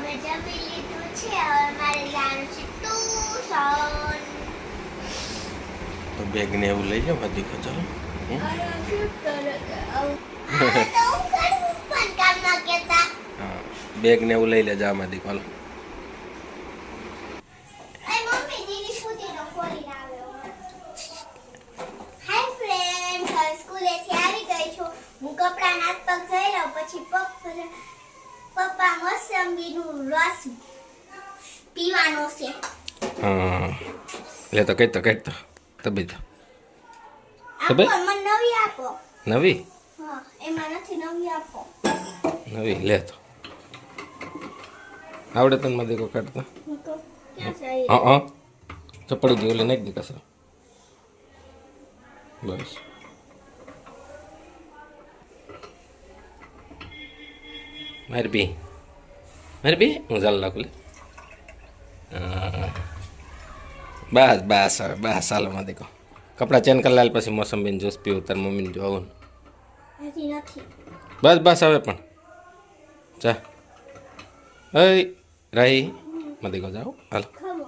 અમે જમી લીધું છે હવે મારે જવાનું છે ટ્યુશન. તો બેગ ને એવું લઈ જાવ બધી કો ચાલો. અરે શું કરે આ તો હું કરું પણ કામ ના કેતા. હા બેગ ને એવું લઈ લેજો આમાંથી ચાલો. એ મમ્મી દીદી સુધીનો ખોલીને આવ્યો. હાય ફ્રેન્ડ, હવે સ્કૂલેથી આવી ગઈ છું. હું કપડાં હાથ પગ ધોઈ લઉં પછી પપ્પા મોસંબીનું રસ પીવાનો છે. હા લે તો કઈ તો તબી તો આપો મને નવી આપો. નવી હા એમાં નથી નવી આપો. નવી લે તો આવડે તને માં દેખો કાઢતા. હું તો ક્યાં જઈ હા ચપડી ગઈ ઓલી નાખી દે કસરો બસ. મારી બી હું ચાલ નાખું લે. બસ બસ હવે બસ ચાલો માં દેખો કપડાં ચેન્જ કરી લાલ પછી મોસંબીને જ્યુસ પીવું તાર મમ્મીને જોવું હજી નથી. બસ બસ હવે પણ જા અય રહી માં દેખો જાઓ હાલ. ખમો.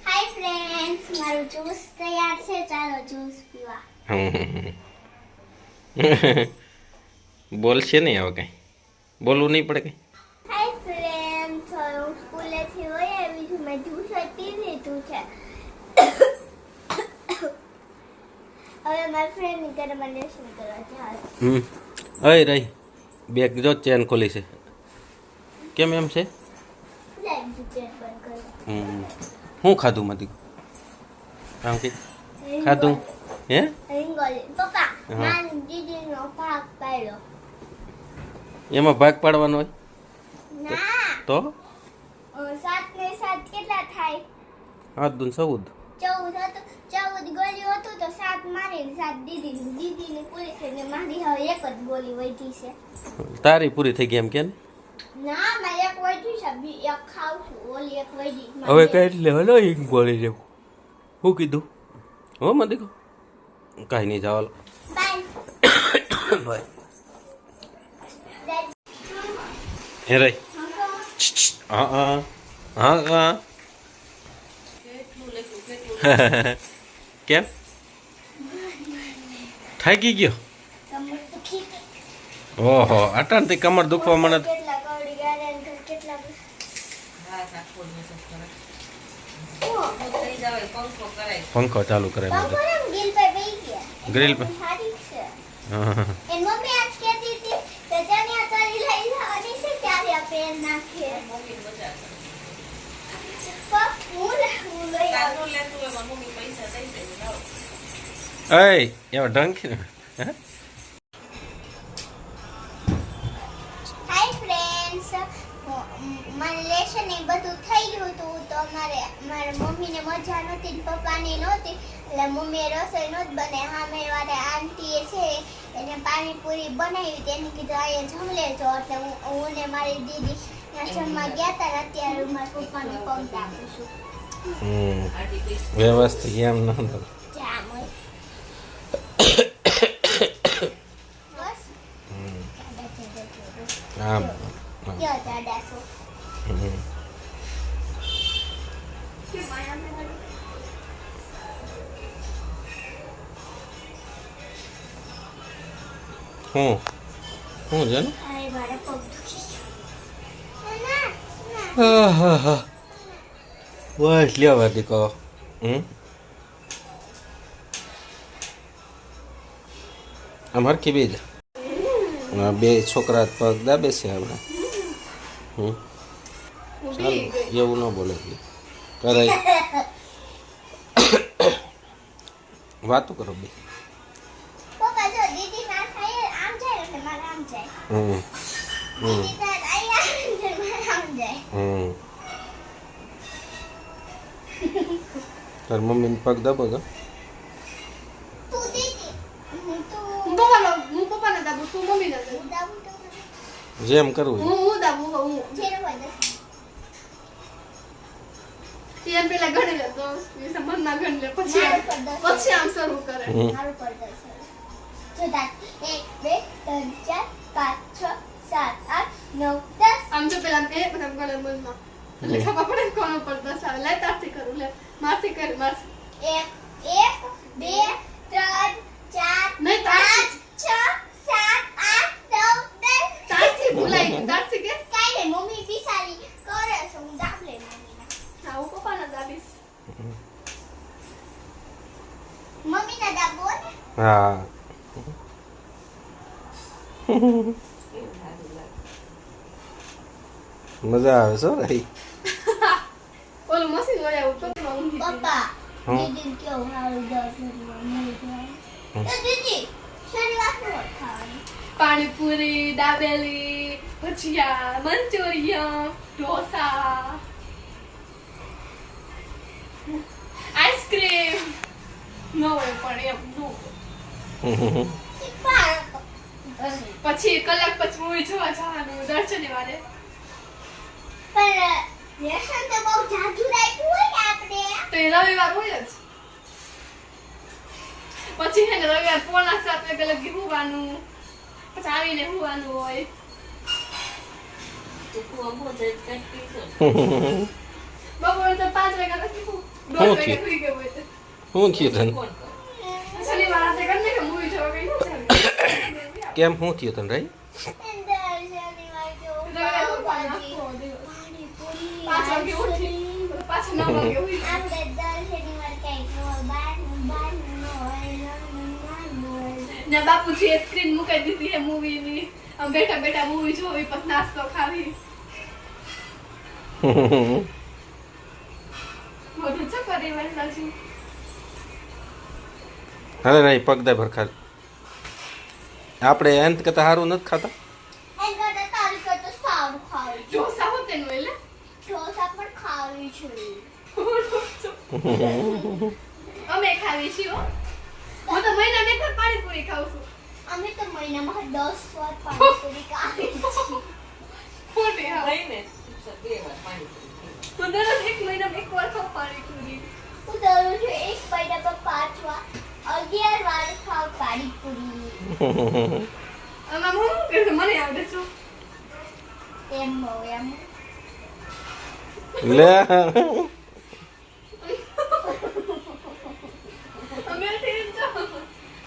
હાય ફ્રેન્ડ્સ, મારું જ્યુસ તૈયાર છે. ચાલો જ્યુસ પીવા. બોલશે નહીં હવે કઈ બોલવું નહીં પડે કઈ. હાય ફ્રેન્ડ્સ, હું સ્કૂલેથી વહી આવી છું. મેં જ્યુસ પી લીધું છે. હવે મારા ફ્રેન્ડની ઘરે મને લેસન કરવા જવાનું. અય રહી બેગ જો ચેન ખોલી છે કેમ એમ છે. લાઈટ ચેક બંધ કરવા. શું ખાધું મતી આમ કે ખાધું હે રીંગોળી. પપ્પા, હા. મારી દીદીનો ભાગ પાડ્યો. એમાં ભાગ પાડવાનો હોય ના, તો 7 ને 7 કેટલા થાય? 8 દૂન 14 14 હતું. 14 ગોળીઓ હતું તો 7 મારી ને 7 દીદીની પૂરી થઈને મારી હવે એક જ ગોળી વધી છે. તારી પૂરી થઈ ગઈ એમ કે ને? ના, મારે એક વધી છે. એક ખાવ છું, ઓલી એક વધી. હવે કઈ એટલે હલો એક બોલી જેવું શું કીધું હો માં દેખો કાંઈ નહીં જવાલો બાય. ભાઈ હે રહી હા હા હા હા કેમ થાકી ગયો ઓહો અટાણથી કમર દુખવા મને કેટલા કવડી ગાળ્યા ને કેટલા પંખો ચાલુ કરે બધું બપોરે ગિલ પર બેહી ગયા. ગ્રીલ પર સારી છે. હા એન મમ્મી આજ કહેતી હતી કે ચણિયા ચોળી લઈ જવાની છે ત્યારે આ પેન નાખીએ. હું લઈ આવું. અય એવા ઢંકી હે હાય ફ્રેન્ડ્સ, મને લેશન એ બધું થઈ ગયું હતું તો મારા મમ્મીને મજા નહોતી ને પપ્પાને નહોતી એટલે મમ્મીએ રસોઈ નહોતી બનાવી. હા મેં વાળા આંટીએ છે એને પાણીપુરી બનાવી તેને કીધું અહીંયા જમ લેજો એટલે હું ને મારી દીદી ત્યાં જમવા ગયા હતા ને અત્યારે મારા પપ્પાને પગ આપું છું. વ્યવસ્થિત એમ ન જામ હોય. બસ આમ કયો દાદાસો હું છે ને અરે મારા પગ દુખી ગયો. ના બસ લેવા દીકો આમ હરખી બે બે છોકરા પગ દાબે છે આપણે ચાલો એવું ન બોલે કરાય વાતો કરો બે પપ્પા જો દીદી ના થાય આમ જાય એટલે મારે આમ જાય. દીદી થાય અહીંયા એટલે મારે આમ જાય. તાર મમ્મીને પગ દાબો તો તું દીદી તું હું પપ્પાને દાબું, તું મમ્મીને દાબું. દાબુ તો જેમ કરવું હું દાબું, હું. જેરો હોય તી એમ પેલા ગણી લે તો મનમાં ગણી લે પછી આમ શરૂ કરે. મારું પર 10 જો 1 2 3 4 5 6 7 8 9 10 આમ જો પેલા બે બધા ગણન મનમાં એટલે ખબર પડે ને કોનો પર 10 આવે લે તારથી કરું લે મારથી કર માર 1 2 3 4 નહીં 5 તારથી 6 7 8 9 10 તારથી ભૂલાઈ ગયું તારથી કે કાઈ નહીં મમ્મી બિચારી કરે છે હું દાબ લે મમ્મીના આવું પપ્પાના દાબીસ મમ્મીના દાબો ને હા મજા આવે છો રહી ઓલું મશીન વળ્યા ઉપર તો ઊંઘી ગઈ. પપ્પા હા. દીદી કેવું હારું દસ તો દીદી શનિવાર નું ખાવાનું પાણીપુરી દાબેલી ભજીયા મંચુરિયન ઢોસા આઈસ્ક્રીમ ન હોય પણ એમ ન હોય. પછી કલાક પછી મૂવી જોવા જવાનું દર શનિવારે પણ લેસન તો બહુ જાજુ રાખ્યું હોય ને આપણે તો એ રવિવાર હોય જ પછી હે ને રવિવાર 6:30 વાગે લગી હોવાનું પછી આવીને હોવાનું હોય બપોરે તો 5 વાગ્યા લગી હું 2 વાગે સુઈ ગયો હોય તો શું થયું તને શનિવાર રાતે કરીને કે મૂવી જોવા ગઈ ન ચાલે કેમ શું થયું તને રહી અંદર શનિવાર જો રવિવાર તો આખો દિવસ 5 વાગે ઉઠી પાછું 9 વાગે ઉઠી આપણે દર શનિવાર કંઈક બાર નો હોય ને બાપુજીએ સ્ક્રીન મૂકી દીધી હે મૂવીની આમ બેઠા બેઠા મૂવી જોવી પછી નાસ્તો ખાવી બધું છે પરિવાર સાચું અરે રહી પગ દે ભરખા આપણે અંત કરતા સારું નથી ખાતા એન કરતા તારી કરતા સારું ખાવું છે ઢોસા હોતે ને એટલે ઢોસા પણ ખાવી છે અમે ખાવી છીએ હો. હું તો મહિનામાં એક વાર પાણીપુરી ખાઉં છું અમે તો મહિનામાં 10 વાર પાણીપુરી ખાવી છે ખોટી હા હું દરરોજ એક મહિનામાં એક વાર ખાઉં પાણીપુરી હું દરરોજ એક મહિનામાં 5 વાર 11 વાર ખાવ પાણીપુરી આમાં હું શું કરું? મને આવડે છે એમ બહુ એમ લે અમે ઠીક છો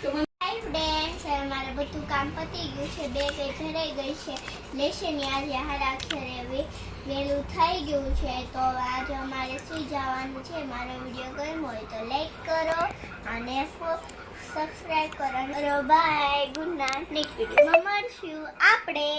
તો મને હાય ફ્રેન્ડ્સ મારે બધું કામ પતી ગયું છે બે કઈ ભરાઈ ગઈ છે લેશન આજે હારાક્ષરે વહેલું થઈ ગયું છે તો આજે અમારે સુઈ જવાનું છે મારો વિડીયો ગમ્યો હોય તો લાઈક કરો અને સબસ્ક્રાઈબ કરો બાય ગુડ નાઇટ નેક્સ્ટ વિડીયોમાં મળશું આપણે